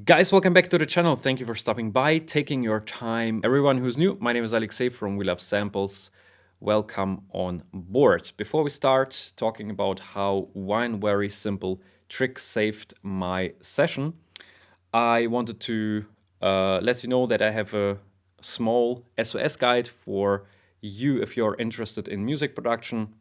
Guys, welcome back to the channel. Thank you for stopping by, taking your time. Everyone who's new, my name is Alexei from We Love Samples. Welcome on board. Before we start talking about how one very simple trick saved my session, I wanted to let you know that I have a small SOS guide for you if you're interested in music production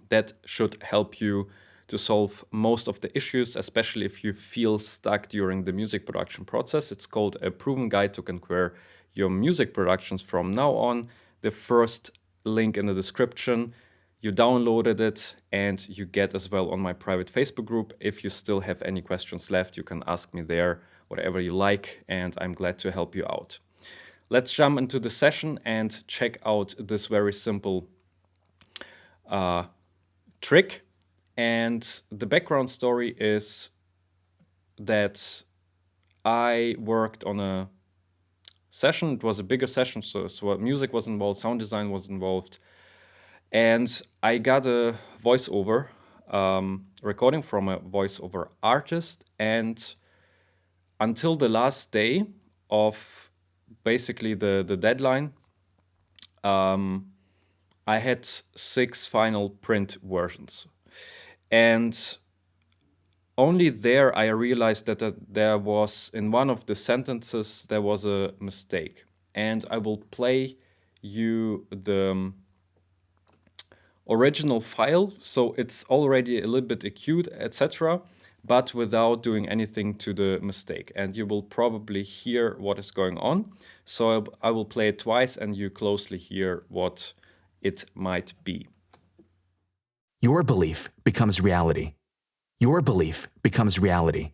that should help you to solve most of the issues, especially if you feel stuck during the music production process. It's called a proven guide to conquer your music productions from now on. The first link in the description. You downloaded it and you get as well on my private Facebook group. If you still have any questions left, you can ask me there, whatever you like, and I'm glad to help you out. Let's jump into the session and check out this very simple trick. And the background story is that I worked on a session. It was a bigger session, so music was involved, sound design was involved. And I got a voiceover recording from a voiceover artist. And until the last day of basically the deadline, I had 6 final print versions. And only there I realized that there was, in one of the sentences, there was a mistake. And I will play you the original file, so it's already a little bit acute, etc., but without doing anything to the mistake. And you will probably hear what is going on. So I will play it twice and you closely hear what it might be. Your belief becomes reality. Your belief becomes reality.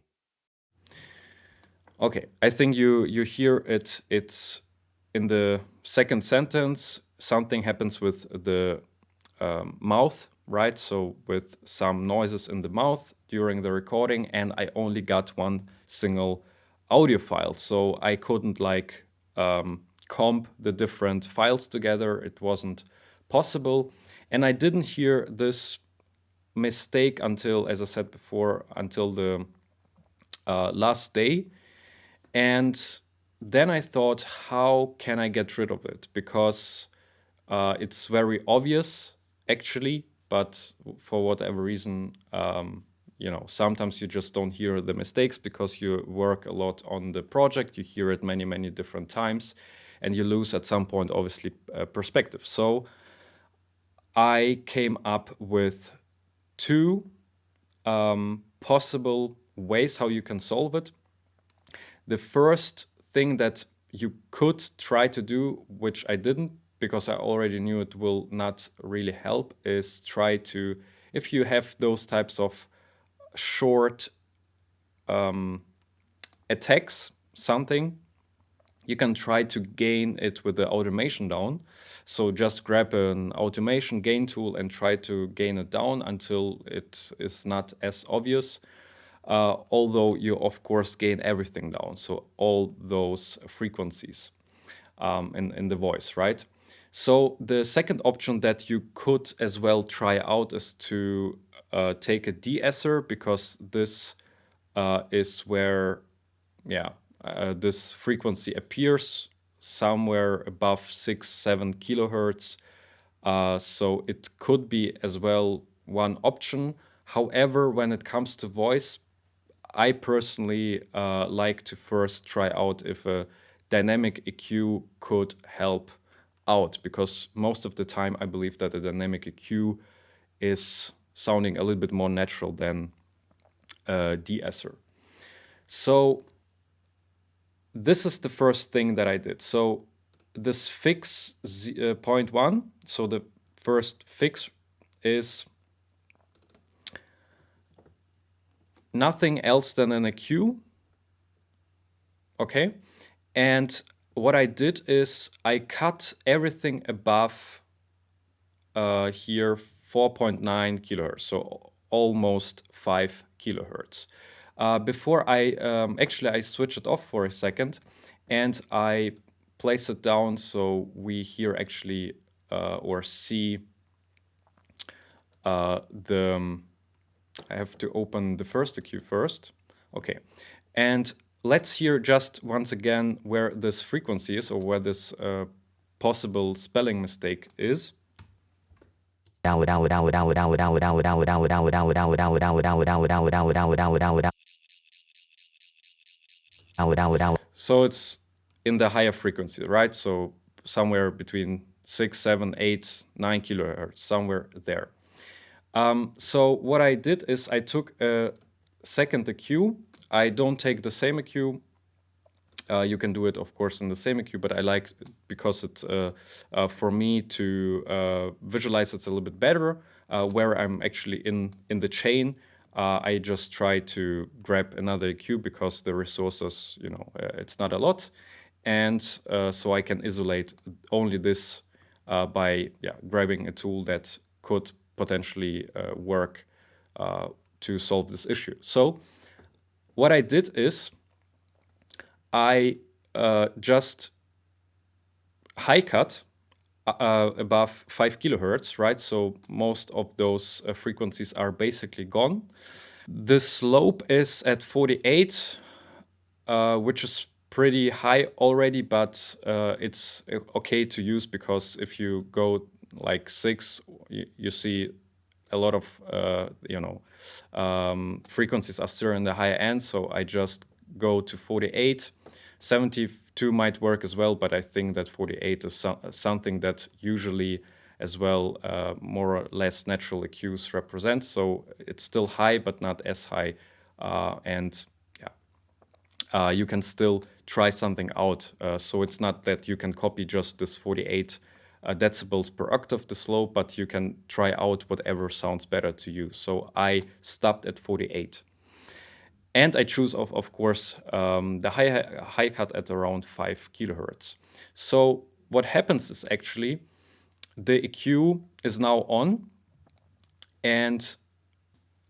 Okay, I think you hear it. It's in the second sentence, something happens with the mouth, right? So with some noises in the mouth during the recording, and I only got one single audio file. So I couldn't like comp the different files together. It wasn't possible. And I didn't hear this mistake until, as I said before, until the last day. And then I thought, how can I get rid of it? Because it's very obvious, actually, but for whatever reason, sometimes you just don't hear the mistakes because you work a lot on the project. You hear it many, many different times, and you lose at some point, obviously, perspective. So I came up with 2 possible ways how you can solve it. The first thing that you could try to do, which I didn't because I already knew it will not really help, is try to, if you have those types of short attacks, something, you can try to gain it with the automation down. So just grab an automation gain tool and try to gain it down until it is not as obvious. Although you, of course, gain everything down, so all those frequencies in the voice, right? So the second option that you could as well try out is to take a de-esser, because this is where, this frequency appears somewhere above 6-7 kilohertz. So it could be as well one option. However, when it comes to voice, I personally like to first try out if a dynamic EQ could help out, because most of the time I believe that a dynamic EQ is sounding a little bit more natural than a de-esser. So this is the first thing that I did. So this fix point 1, so the first fix is nothing else than an EQ. Okay. And what I did is I cut everything above here 4.9 kilohertz, so almost 5 kilohertz. Before I I switch it off for a second and I place it down so we hear actually or see I have to open the first EQ first. Okay. And let's hear just once again where this frequency is, or where this possible spelling mistake is. So it's in the higher frequency, right? So somewhere between 6, 7, 8, 9 kilohertz, somewhere there. So what I did is I took a second EQ. I don't take the same EQ. You can do it, of course, in the same EQ, but I like, because it's for me to visualize it a little bit better, where I'm actually in the chain. I just try to grab another EQ because the resources, it's not a lot, and so I can isolate only this by grabbing a tool that could potentially work to solve this issue. So what I did is I just high cut above 5 kilohertz, right? So most of those frequencies are basically gone. The slope is at 48, which is pretty high already, but it's okay to use, because if you go like 6, you see a lot of frequencies are still in the higher end. So I just go to 48. 72 might work as well, but I think that 48 is something that usually as well more or less natural EQs represent. So it's still high, but not as high. And you can still try something out. So it's not that you can copy just this 48 decibels per octave, the slope, but you can try out whatever sounds better to you. So I stopped at 48. And I choose, of course, the high cut at around 5 kilohertz. So what happens is actually the EQ is now on, and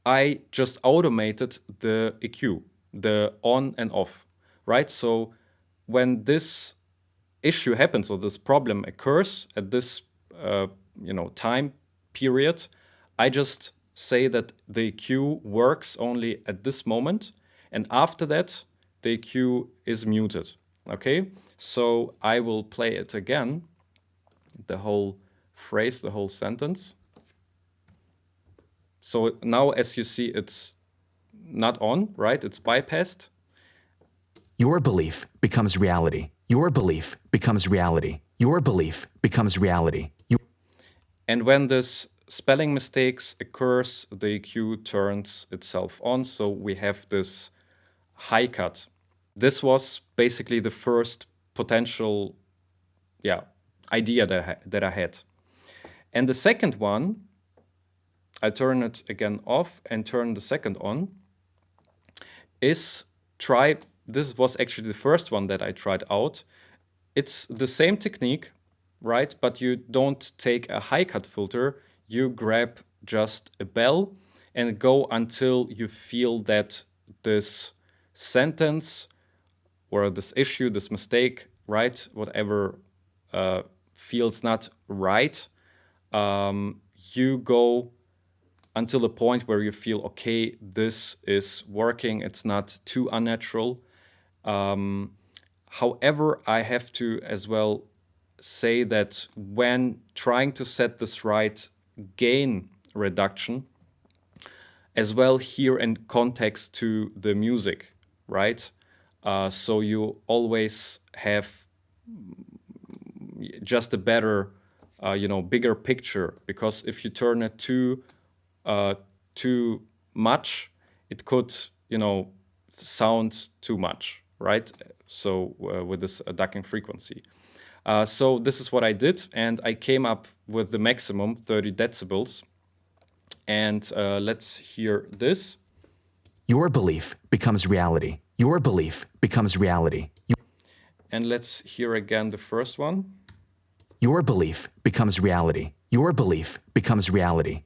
I just automated the EQ, the on and off, right? So when this issue happens, or this problem occurs at this time period, I just say that the EQ works only at this moment, and after that the EQ is muted. Okay, so I will play it again, the whole phrase, the whole sentence. So now, as you see, it's not on, right? It's bypassed. Your belief becomes reality. Your belief becomes reality. Your belief becomes reality. And when this spelling mistakes occurs, the EQ turns itself on. So we have this high cut. This was basically the first potential idea that I had. And the second one, I turn it again off and turn the second on, is this was actually the first one that I tried out. It's the same technique, right? But you don't take a high cut filter, you grab just a bell and go until you feel that this sentence or this issue, this mistake, right, whatever feels not right, you go until the point where you feel, okay, this is working, it's not too unnatural. However, I have to as well say that when trying to set this right gain reduction, as well here in context to the music, right? So you always have just a better, bigger picture, because if you turn it too much, it could, sound too much, right? So with this ducking frequency. So this is what I did, and I came up with the maximum 30 decibels. And let's hear this. Your belief becomes reality. Your belief becomes reality. And let's hear again the first one. Your belief becomes reality. Your belief becomes reality.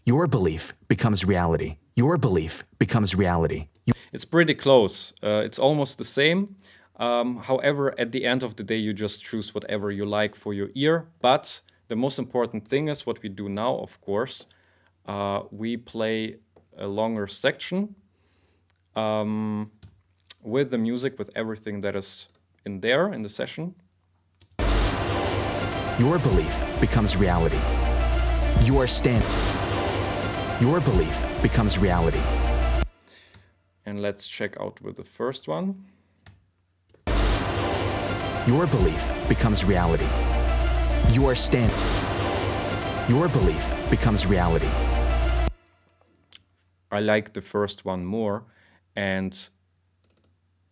Your belief becomes reality. Your belief becomes reality. It's pretty close. It's almost the same. However, at the end of the day, you just choose whatever you like for your ear. But the most important thing is what we do now, of course. We play a longer section. with the music, with everything that is in there in the session. Your belief becomes reality. You are standing. Your belief becomes reality. And let's check out with the first one. Your belief becomes reality. You are standing. Your belief becomes reality. I like the first one more. And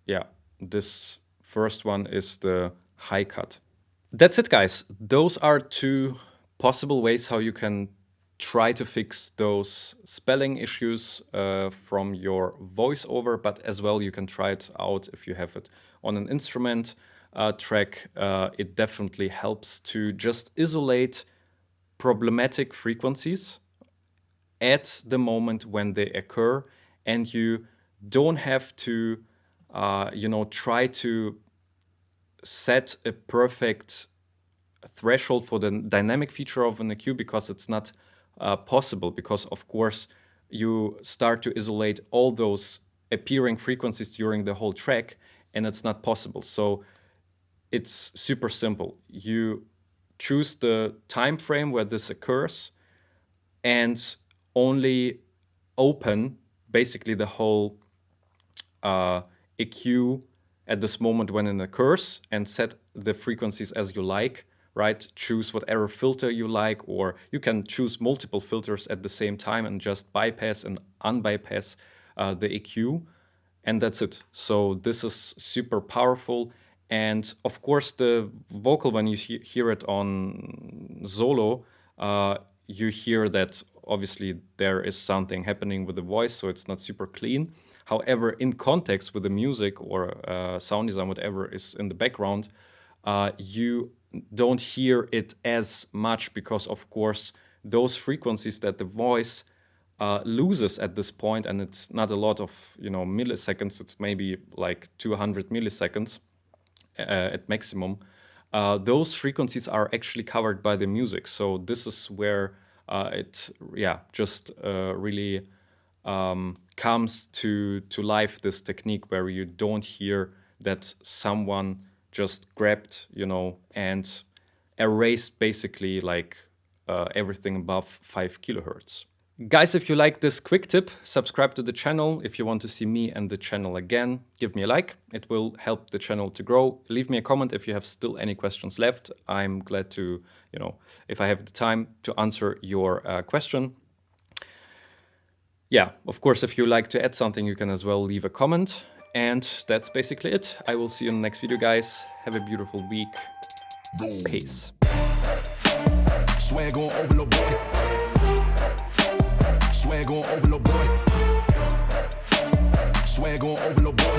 yeah, this first one is the high cut. That's it, guys. Those are two possible ways how you can try to fix those spelling issues from your voiceover, but as well you can try it out if you have it on an instrument track. It definitely helps to just isolate problematic frequencies at the moment when they occur, and you don't have to try to set a perfect threshold for the dynamic feature of an EQ, because it's not possible, because of course you start to isolate all those appearing frequencies during the whole track, and it's not possible. So it's super simple. You choose the time frame where this occurs and only open basically the whole EQ at this moment when it occurs, and set the frequencies as you like, right? Choose whatever filter you like, or you can choose multiple filters at the same time and just bypass and unbypass the EQ, and that's it. So this is super powerful. And of course, the vocal, when you hear it on solo, you hear that obviously there is something happening with the voice, so it's not super clean. However, in context with the music or sound design, whatever is in the background, you don't hear it as much, because of course those frequencies that the voice loses at this point, and it's not a lot of milliseconds, it's maybe like 200 milliseconds at maximum. Those frequencies are actually covered by the music. So this is where it just really comes to life, this technique where you don't hear that someone just grabbed, and erased basically like everything above 5 kilohertz. Guys, if you like this quick tip, subscribe to the channel. If you want to see me and the channel again, give me a like. It will help the channel to grow. Leave me a comment if you have still any questions left. I'm glad to, if I have the time, to answer your question. Yeah, of course, if you like to add something, you can as well leave a comment. And that's basically it. I will see you in the next video, guys. Have a beautiful week. Peace. Swag on over, little boy. Swag on over, little boy. Swag on over, little boy.